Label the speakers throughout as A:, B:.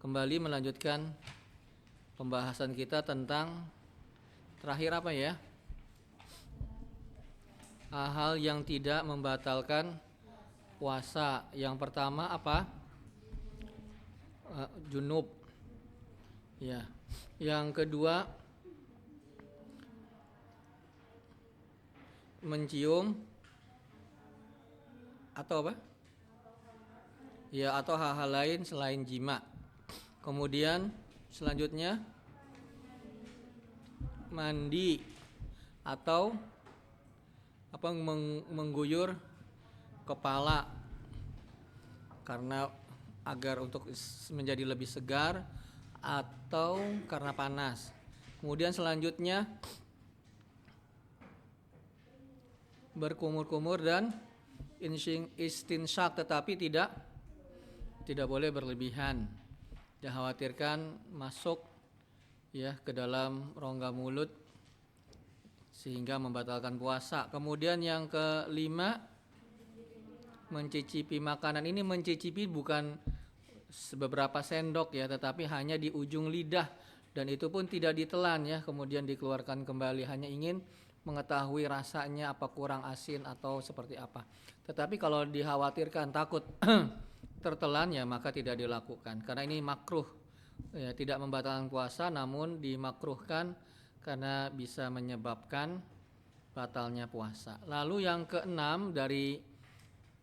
A: kembali melanjutkan pembahasan kita tentang terakhir apa ya? Hal-hal yang tidak membatalkan puasa. Yang pertama apa? Junub. Ya. Yang kedua mencium atau apa? Ya, atau hal-hal lain selain jima. Kemudian selanjutnya mandi atau apa mengguyur kepala karena agar untuk menjadi lebih segar atau karena panas. Kemudian selanjutnya berkumur-kumur dan istinsyak, tetapi tidak boleh berlebihan. Dikhawatirkan masuk ya ke dalam rongga mulut sehingga membatalkan puasa. Kemudian yang kelima, mencicipi makanan. Ini mencicipi bukan beberapa sendok ya, tetapi hanya di ujung lidah, dan itu pun tidak ditelan ya, kemudian dikeluarkan kembali, hanya ingin mengetahui rasanya apa kurang asin atau seperti apa. Tetapi kalau dikhawatirkan takut tertelan ya maka tidak dilakukan, karena ini makruh ya, tidak membatalkan puasa namun dimakruhkan karena bisa menyebabkan batalnya puasa. Lalu yang keenam dari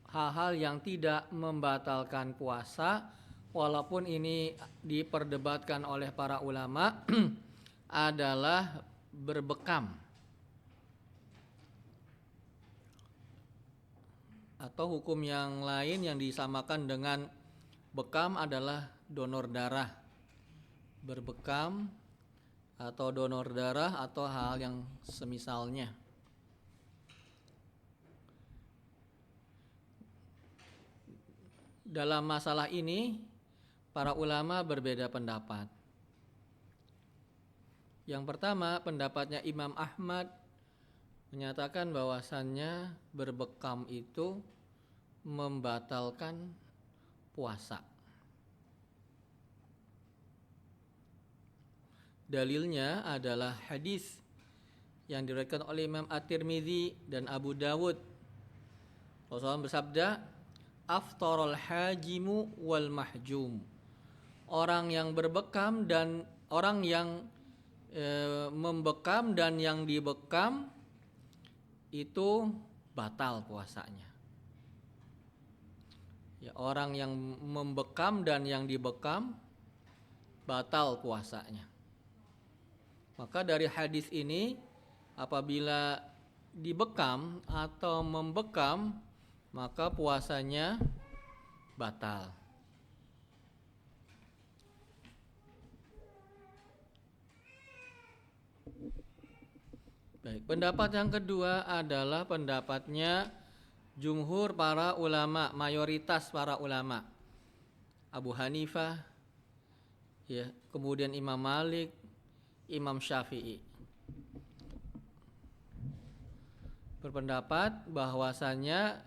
A: hal-hal yang tidak membatalkan puasa walaupun ini diperdebatkan oleh para ulama adalah berbekam atau hukum yang lain yang disamakan dengan bekam adalah donor darah. Berbekam atau donor darah atau hal yang semisalnya. Dalam masalah ini para ulama berbeda pendapat. Yang pertama, pendapatnya Imam Ahmad menyatakan bahwasannya berbekam itu membatalkan puasa. Dalilnya adalah hadis yang diriwayatkan oleh Imam At-Tirmidzi dan Abu Dawud. Rasulullah bersabda, "Aftarul hajimu wal mahjum." Orang yang berbekam dan orang yang membekam dan yang dibekam itu batal puasanya. Ya, orang yang membekam dan yang dibekam batal puasanya. Maka dari hadis ini apabila dibekam atau membekam maka puasanya batal. Baik, pendapat yang kedua adalah pendapatnya jumhur para ulama, mayoritas para ulama. Abu Hanifah, ya, kemudian Imam Malik, Imam Syafi'i. Berpendapat bahwasannya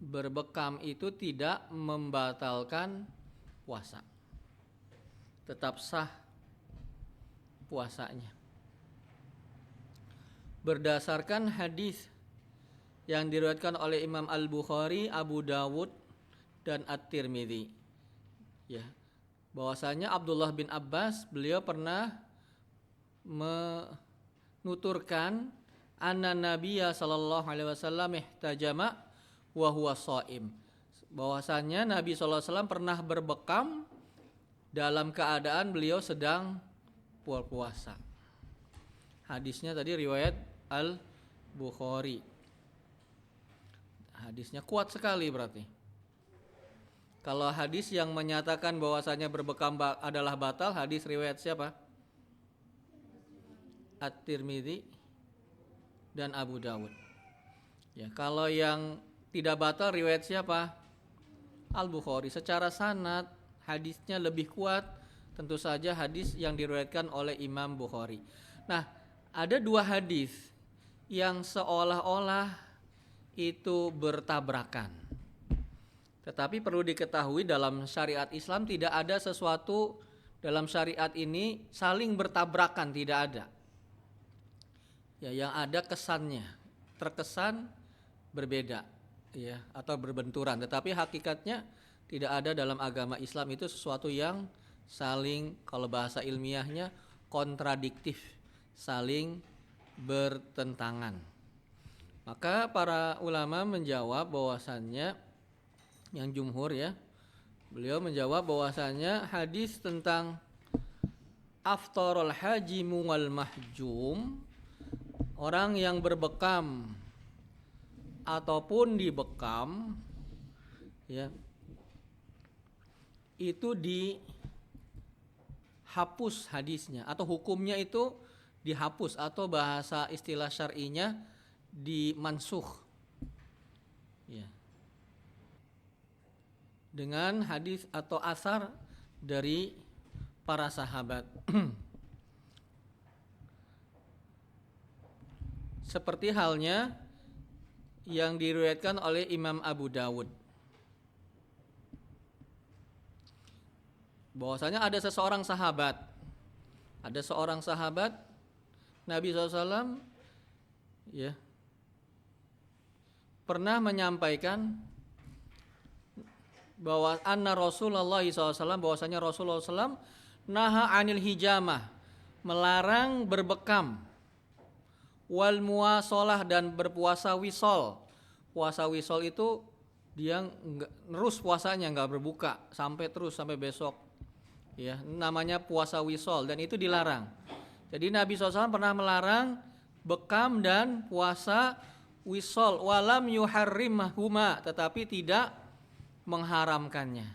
A: berbekam itu tidak membatalkan puasa. Tetap sah puasanya. Berdasarkan hadis yang diriwayatkan oleh Imam Al-Bukhari, Abu Dawud dan At-Tirmidzi. Ya. Bahwasanya Abdullah bin Abbas beliau pernah menuturkan anna Nabiyya sallallahu alaihi wasallam ihtajama wa huwa shaim. Bahwasanya Nabi sallallahu alaihi wasallam pernah berbekam dalam keadaan beliau sedang berpuasa. Hadisnya tadi riwayat Al-Bukhari. Hadisnya kuat sekali berarti. Kalau hadis yang menyatakan bahwasanya berbekam adalah batal, hadis riwayat siapa? At-Tirmidzi dan Abu Dawud. Ya, kalau yang tidak batal riwayat siapa? Al-Bukhari. Secara sanad hadisnya lebih kuat tentu saja hadis yang diriwayatkan oleh Imam Bukhari. Nah, ada dua hadis yang seolah-olah itu bertabrakan. Tetapi perlu diketahui dalam syariat Islam tidak ada sesuatu dalam syariat ini saling bertabrakan, tidak ada. Ya, yang ada kesannya, terkesan berbeda, ya, atau berbenturan. Tetapi hakikatnya tidak ada dalam agama Islam itu sesuatu yang saling, kalau bahasa ilmiahnya, kontradiktif, saling bertentangan. Maka para ulama menjawab bahwasannya, yang jumhur ya, beliau menjawab bahwasannya hadis tentang aftarul hajimu wal mahjum, orang yang berbekam ataupun dibekam, ya, itu dihapus hadisnya atau hukumnya itu dihapus, atau bahasa istilah syar'inya dimansukh, ya, dengan hadis atau asar dari para sahabat. Seperti halnya yang diriwayatkan oleh Imam Abu Dawud, bahwasanya ada seorang sahabat Nabi SAW, ya, pernah menyampaikan bahwa anna Rasulullah SAW, bahwasanya Rasulullah SAW naha anil hijamah, melarang berbekam, wal muwasalah, dan berpuasa wisol. Puasa wisol itu dia terus puasanya, nggak berbuka sampai besok, ya, namanya puasa wisol, dan itu dilarang. Jadi Nabi SAW pernah melarang bekam dan puasa wisol, walam yuharrimahuma, tetapi tidak mengharamkannya.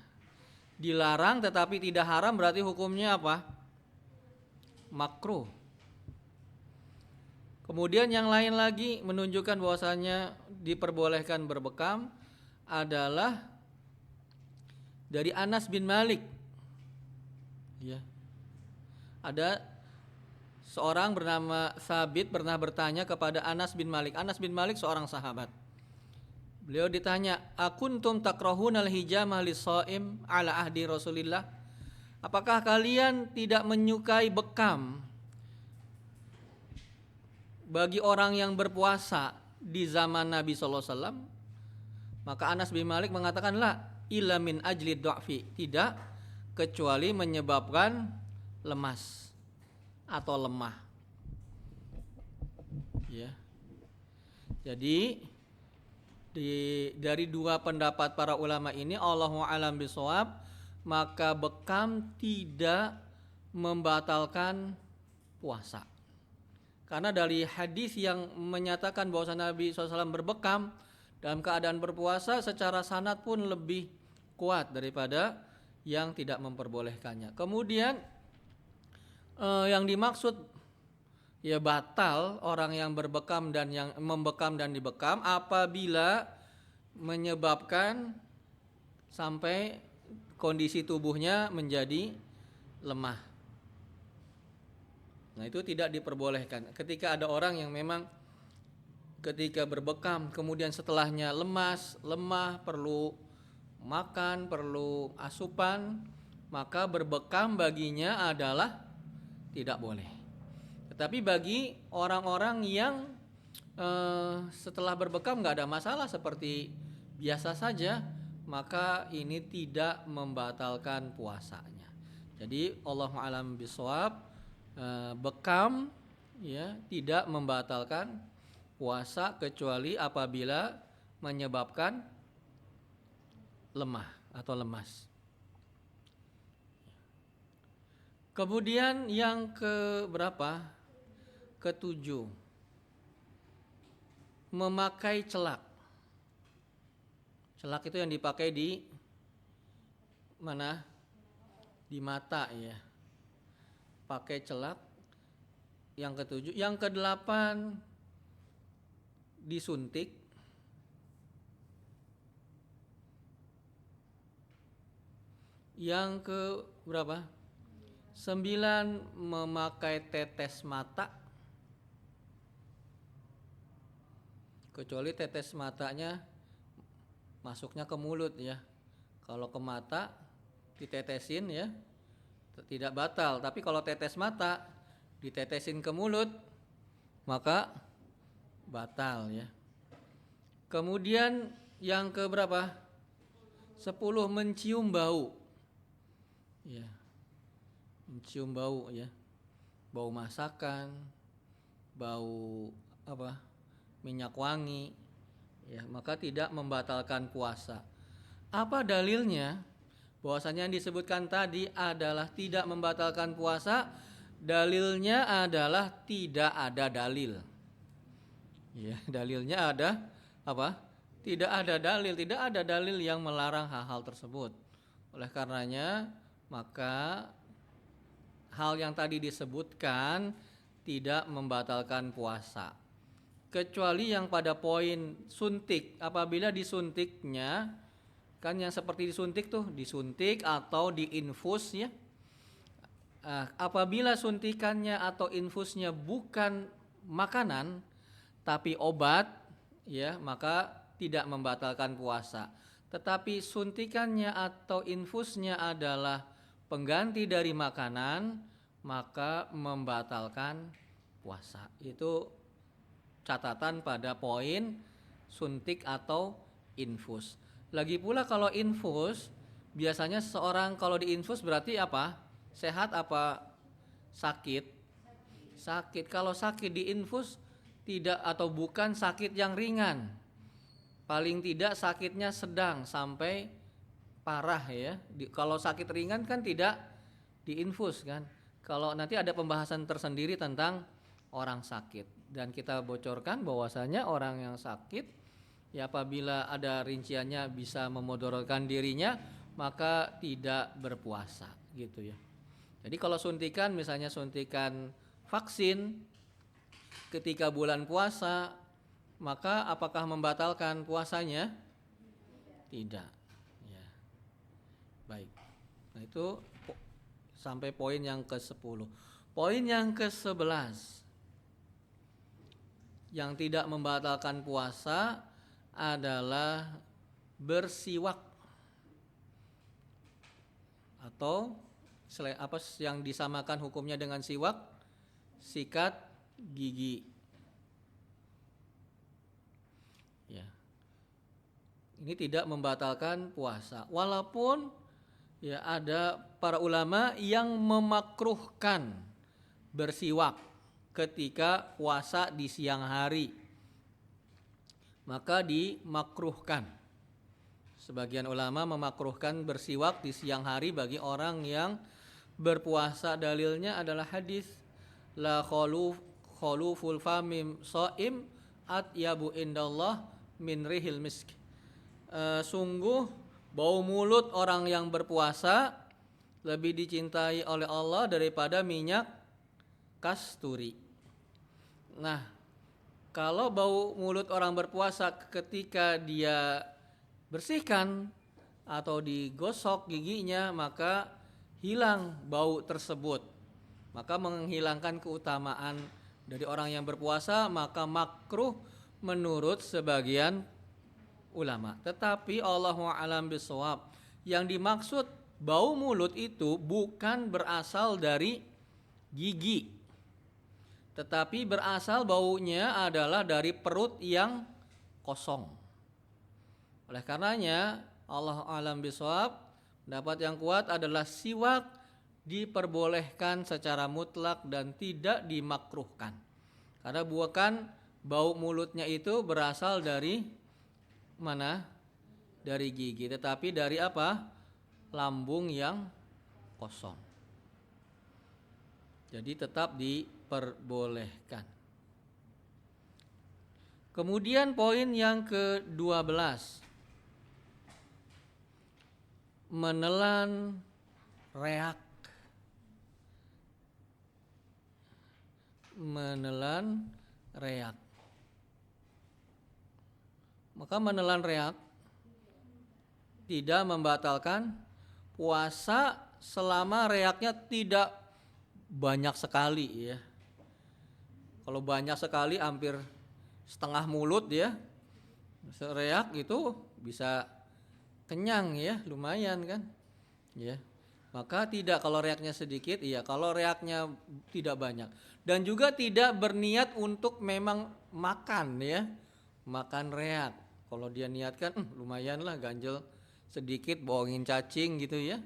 A: Dilarang tetapi tidak haram, berarti hukumnya apa? Makruh. Kemudian yang lain lagi menunjukkan bahwasanya diperbolehkan berbekam adalah dari Anas bin Malik. Ya. Ada seorang bernama Sabit pernah bertanya kepada Anas bin Malik. Anas bin Malik seorang sahabat. Beliau ditanya, akuntum takrahunal hijamah lis-shaim ala ahdi Rasulillah? Apakah kalian tidak menyukai bekam bagi orang yang berpuasa di zaman Nabi sallallahu alaihi wasallam? Maka Anas bin Malik mengatakan, la illa min ajli du'fi, tidak kecuali menyebabkan lemas atau lemah. Ya. Jadi dari dua pendapat para ulama ini, Allahu a'lam bishawab, maka bekam tidak membatalkan puasa. Karena dari hadis yang menyatakan bahwa Nabi SAW berbekam dalam keadaan berpuasa, secara sanad pun lebih kuat daripada yang tidak memperbolehkannya. Kemudian yang dimaksud, ya, batal orang yang berbekam dan yang membekam dan dibekam apabila menyebabkan sampai kondisi tubuhnya menjadi lemah. Nah, itu tidak diperbolehkan. Ketika ada orang yang memang ketika berbekam kemudian setelahnya lemas, lemah, perlu makan, perlu asupan, maka berbekam baginya adalah tidak boleh. Tetapi bagi orang-orang yang setelah berbekam nggak ada masalah, seperti biasa saja, maka ini tidak membatalkan puasanya. Jadi Allahu a'lam bishawab, bekam, ya, tidak membatalkan puasa kecuali apabila menyebabkan lemah atau lemas. Kemudian yang ke berapa? Ketujuh, memakai celak. Celak itu yang dipakai di mana? Di mata, ya. Pakai celak. Yang ketujuh, yang kedelapan disuntik. Yang ke berapa? 9, memakai tetes mata, kecuali tetes matanya masuknya ke mulut, ya. Kalau ke mata ditetesin ya tidak batal, tapi kalau tetes mata ditetesin ke mulut maka batal ya. Kemudian yang ke berapa? 10, mencium bau. Ya. Mencium bau ya. Bau masakan, bau apa? Minyak wangi. Ya, maka tidak membatalkan puasa. Apa dalilnya? Bahwasanya yang disebutkan tadi adalah tidak membatalkan puasa. Dalilnya adalah tidak ada dalil. Ya, dalilnya ada apa? Tidak ada dalil yang melarang hal-hal tersebut. Oleh karenanya, maka hal yang tadi disebutkan tidak membatalkan puasa. Kecuali yang pada poin suntik, apabila disuntiknya, kan yang seperti disuntik tuh, disuntik atau diinfus ya. Apabila suntikannya atau infusnya bukan makanan tapi obat ya, maka tidak membatalkan puasa. Tetapi suntikannya atau infusnya adalah pengganti dari makanan, maka membatalkan puasa. Itu catatan pada poin suntik atau infus. Lagi pula kalau infus, biasanya seseorang kalau diinfus berarti apa? Sehat apa sakit? Sakit. Kalau sakit diinfus tidak atau bukan sakit yang ringan. Paling tidak sakitnya sedang sampai parah ya. Kalau sakit ringan kan tidak diinfus kan. Kalau nanti ada pembahasan tersendiri tentang orang sakit, dan kita bocorkan bahwasanya orang yang sakit ya apabila ada rinciannya bisa memudaratkan dirinya maka tidak berpuasa gitu ya. Jadi kalau suntikan, misalnya suntikan vaksin ketika bulan puasa, maka apakah membatalkan puasanya? Tidak. Ya. Baik. Nah itu sampai poin yang ke-10. Poin yang ke-11 yang tidak membatalkan puasa adalah bersiwak atau apa yang disamakan hukumnya dengan siwak, sikat gigi. Ya. Ini tidak membatalkan puasa. Walaupun ya ada para ulama yang memakruhkan bersiwak ketika puasa di siang hari. Maka dimakruhkan. Sebagian ulama memakruhkan bersiwak di siang hari bagi orang yang berpuasa. Dalilnya adalah hadis la khuluful famim shaim atyabu indallah min rihil misk. Sungguh bau mulut orang yang berpuasa lebih dicintai oleh Allah daripada minyak kasturi. Nah, kalau bau mulut orang berpuasa ketika dia bersihkan atau digosok giginya, maka hilang bau tersebut. Maka menghilangkan keutamaan dari orang yang berpuasa, maka makruh menurut sebagian ulama. Tetapi Allahu a'lam bishawab, yang dimaksud bau mulut itu bukan berasal dari gigi, tetapi berasal baunya adalah dari perut yang kosong. Oleh karenanya Allah a'lam bishawab, pendapat yang kuat adalah siwak diperbolehkan secara mutlak dan tidak dimakruhkan. Karena bukan bau mulutnya itu berasal dari mana? Dari gigi, tetapi dari apa? Lambung yang kosong. Jadi tetap diperbolehkan. Kemudian poin yang ke-12, menelan reak. Menelan reak. Maka menelan reak tidak membatalkan puasa selama reaknya tidak banyak sekali ya. Kalau banyak sekali hampir setengah mulut ya, reak itu bisa kenyang ya, lumayan kan, ya. Maka tidak kalau reaknya sedikit, iya. Kalau reaknya tidak banyak, dan juga tidak berniat untuk memang makan ya, makan reak. Kalau dia niatkan, lumayan lah ganjel sedikit, bohongin cacing gitu ya,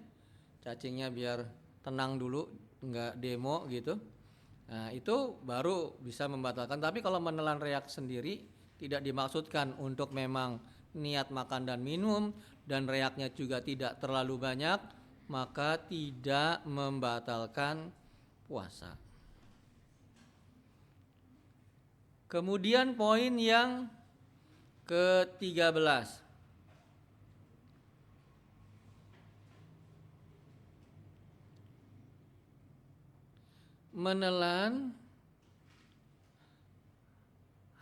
A: cacingnya biar tenang dulu, nggak demo gitu. Nah itu baru bisa membatalkan. Tapi kalau menelan reak sendiri tidak dimaksudkan untuk memang niat makan dan minum, dan reaknya juga tidak terlalu banyak, maka tidak membatalkan puasa. Kemudian poin yang ke-13, menelan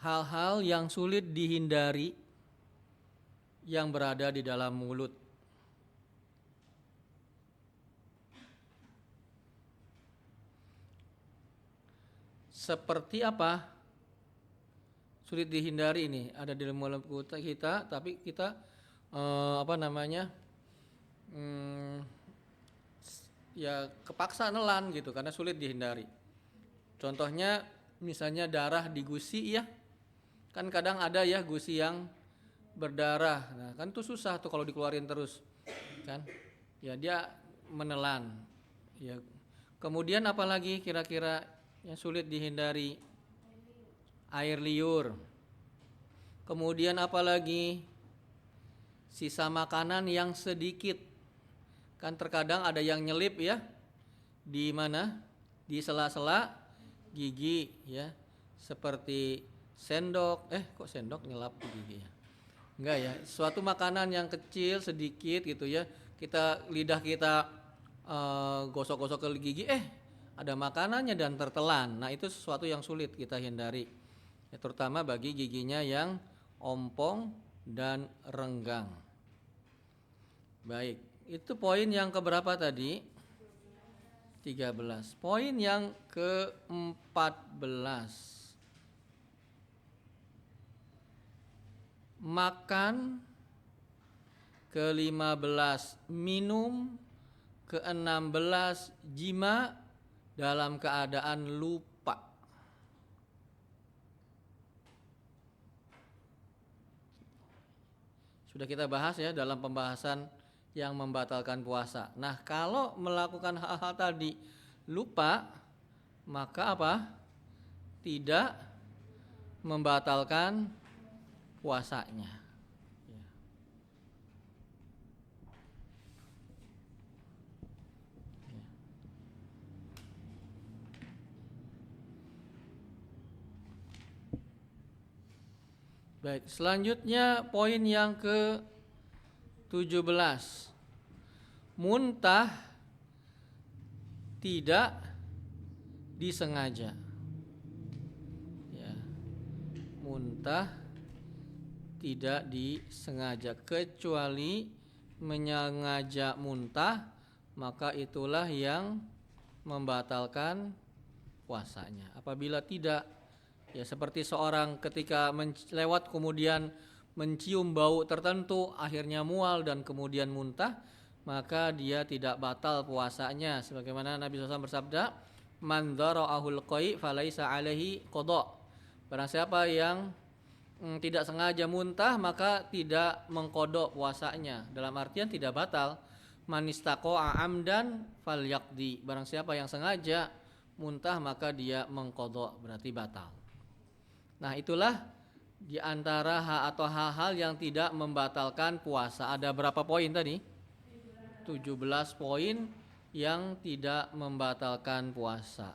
A: hal-hal yang sulit dihindari yang berada di dalam mulut. Seperti apa? Sulit dihindari ini, ada di dalam mulut kita, tapi kita ya kepaksa nelan gitu karena sulit dihindari. Contohnya misalnya darah di gusi ya, kan kadang ada ya gusi yang berdarah. Nah kan itu susah tuh kalau dikeluarin terus kan, ya dia menelan ya. Kemudian apalagi kira-kira yang sulit dihindari? Air liur. Kemudian apalagi? Sisa makanan yang sedikit. Kan terkadang ada yang nyelip ya, di mana? Di sela-sela gigi ya, seperti sendok. Kok sendok nyelap di gigi ya? Enggak ya, suatu makanan yang kecil sedikit gitu ya, lidah kita gosok-gosok ke gigi, ada makanannya dan tertelan. Nah itu sesuatu yang sulit kita hindari ya, terutama bagi giginya yang ompong dan renggang. Baik, itu poin yang keberapa tadi? 13. Poin yang ke-14, makan. Ke-15 minum. Ke-16 jima dalam keadaan lupa. Sudah kita bahas ya dalam pembahasan yang membatalkan puasa. Nah kalau melakukan hal-hal tadi lupa, maka apa? Tidak membatalkan puasanya. Baik, selanjutnya poin yang ke-17. Muntah tidak disengaja. Ya. Muntah tidak disengaja, kecuali menyengaja muntah, maka itulah yang membatalkan puasanya. Apabila tidak, ya seperti seorang ketika lewat kemudian mencium bau tertentu akhirnya mual dan kemudian muntah, maka dia tidak batal puasanya. Sebagaimana Nabi SAW bersabda, man dhara'ahul qai falaisa alaihi qada. Barang siapa yang tidak sengaja muntah maka tidak mengkodok puasanya. Dalam artian tidak batal. Man istaqa'a amdan falyaqdi. Barang siapa yang sengaja muntah maka dia mengkodok, berarti batal. Nah itulah di antara hal-hal yang tidak membatalkan puasa. Ada berapa poin tadi? 17 poin yang tidak membatalkan puasa.